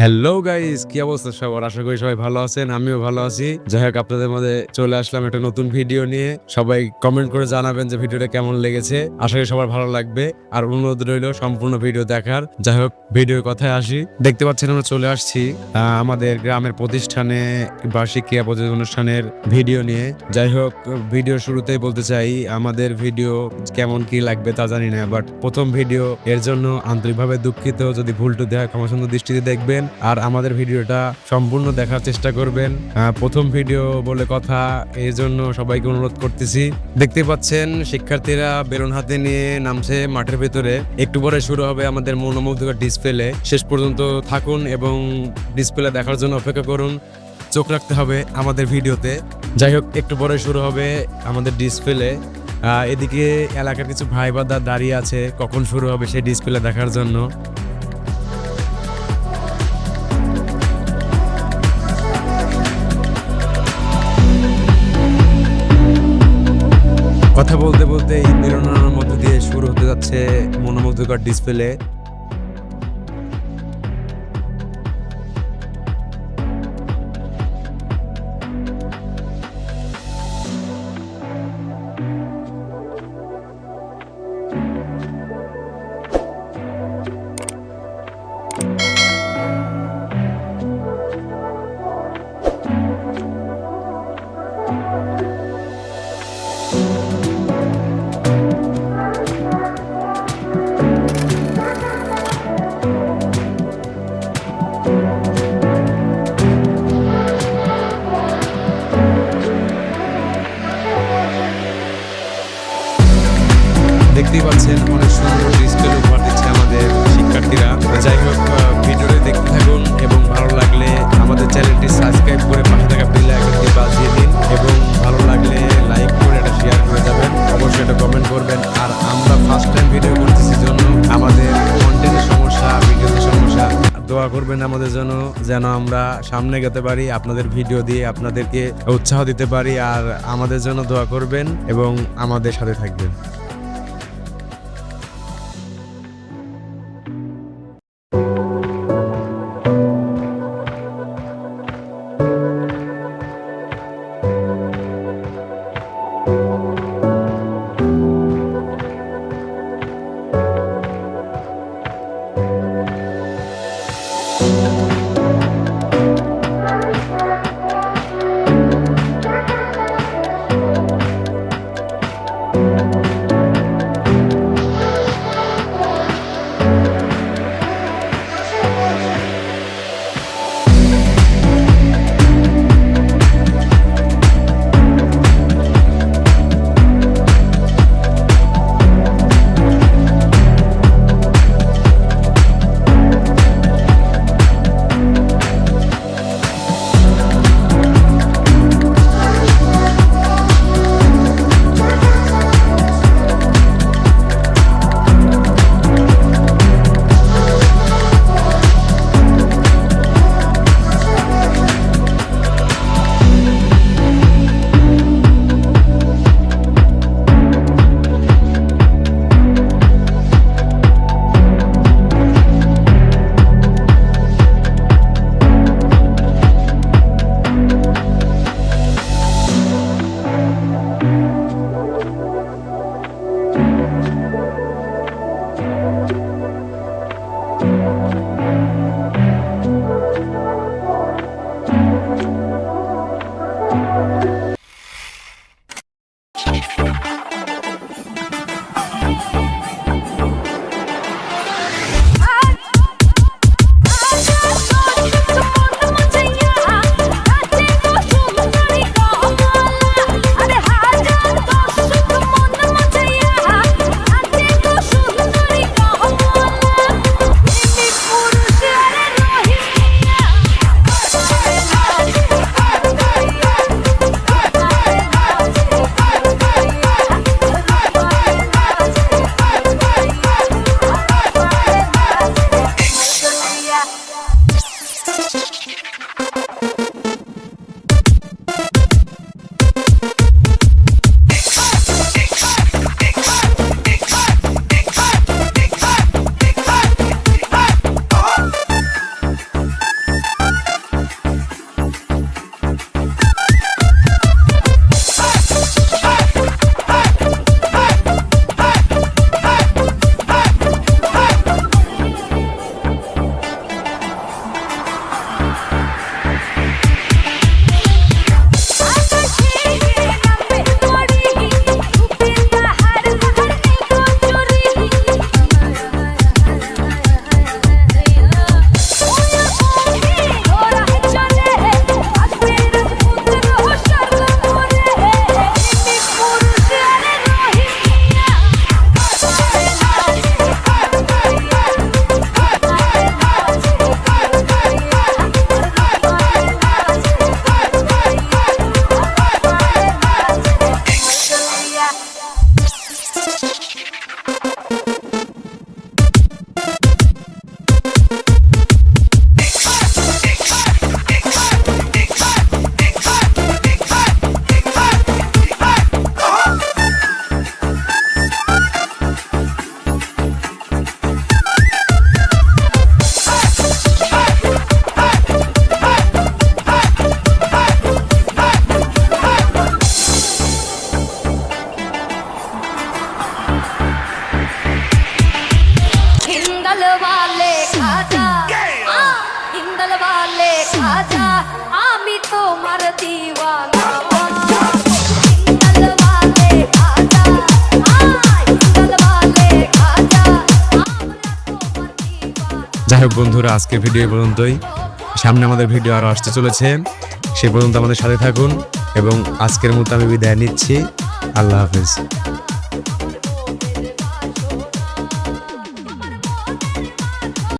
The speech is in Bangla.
হ্যালো গাইস, কি অবস্থা সবার? আশা করি সবাই ভালো আছেন, আমিও ভালো আছি। যাই হোক, আপনাদের মধ্যে চলে আসলাম একটা নতুন ভিডিও নিয়ে। সবাই কমেন্ট করে জানাবেন যে ভিডিওটা কেমন লেগেছে। আশা করি সবার ভালো লাগবে। আর অনুরোধ রইল সম্পূর্ণ ভিডিও দেখার। যাই হোক, ভিডিওর কথায় আসি। দেখতে পাচ্ছেন আমরা চলে আসছি আমাদের গ্রামের প্রতিষ্ঠানে বার্ষিক ক্রীড়া প্রতিযোগিতা অনুষ্ঠানের ভিডিও নিয়ে। যাই হোক, ভিডিও শুরুতেই বলতে চাই আমাদের ভিডিও কেমন কি লাগবে তা জানি না, বাট প্রথম ভিডিও এর জন্য আন্তরিকভাবে দুঃখিত। যদি ভুল টু দেয় ক্ষমা সুন্দর দৃষ্টিতে দেখবেন আর আমাদের ভিডিওটা সম্পূর্ণ দেখার চেষ্টা করবেন। প্রথম ভিডিও বলে কথা, এই জন্য সবাইকে অনুরোধ করতেছি। দেখতে পাচ্ছেন শিক্ষার্থীরা বেলুন হাতে নিয়ে নামছে মাঠের ভেতরে। একটু পরে শুরু হবে আমাদের মনোমুগ্ধকর ডিসপ্লে। শেষ পর্যন্ত থাকুন এবং ডিসপ্লে দেখার জন্য অপেক্ষা করুন। চোখ রাখতে হবে আমাদের ভিডিওতে। যাই হোক, একটু পরে শুরু হবে আমাদের ডিসপ্লে। এদিকে এলাকার কিছু ভাই বাদা দাঁড়িয়ে আছে কখন শুরু হবে সেই ডিসপ্লে দেখার জন্য। কথা বলতে বলতে এই বেরোনোর মধ্য দিয়ে শুরু হতে যাচ্ছে মনোমুগ্ধকর ডিসপ্লে। দেখতেই পাচ্ছেন অনেক সুন্দর ডিসপ্লে উপহার দিচ্ছে আমাদের শিক্ষার্থীরা। যাই হোক, ভিডিওটি দেখতে থাকুন এবং ভালো লাগলে আমাদের চ্যানেলটি সাবস্ক্রাইব করে পাশে থাকা বেল আইকনটি বাজিয়ে দিন এবং ভালো লাগলে লাইক করে এটা শেয়ার করে যাবেন। অবশ্যই এটা কমেন্ট করবেন। আর আমরা ফার্স্ট টাইম ভিডিও করতেছি জন্য আমাদের কন্টেন্টের সমস্যা, ভিডিওতে সমস্যা, দোয়া করবেন আমাদের জন্য যেন আমরা সামনে যেতে পারি, আপনাদের ভিডিও দিয়ে আপনাদেরকে উৎসাহ দিতে পারি। আর আমাদের জন্য দোয়া করবেন এবং আমাদের সাথে থাকবেন। খাজা আমি তোমার দিওয়ানা সিঙ্গল वाले খাজা সিঙ্গল वाले খাজা আমরা তোমার দিওয়ানা। যাই হোক বন্ধুরা, আজকের ভিডিও এই পর্যন্তই। সামনে আমাদের ভিডিও আরো আসতে চলেছে, সে পর্যন্ত আমাদের সাথে থাকুন এবং আজকের মতো আমি বিদায় নিচ্ছি। আল্লাহ হাফেজ।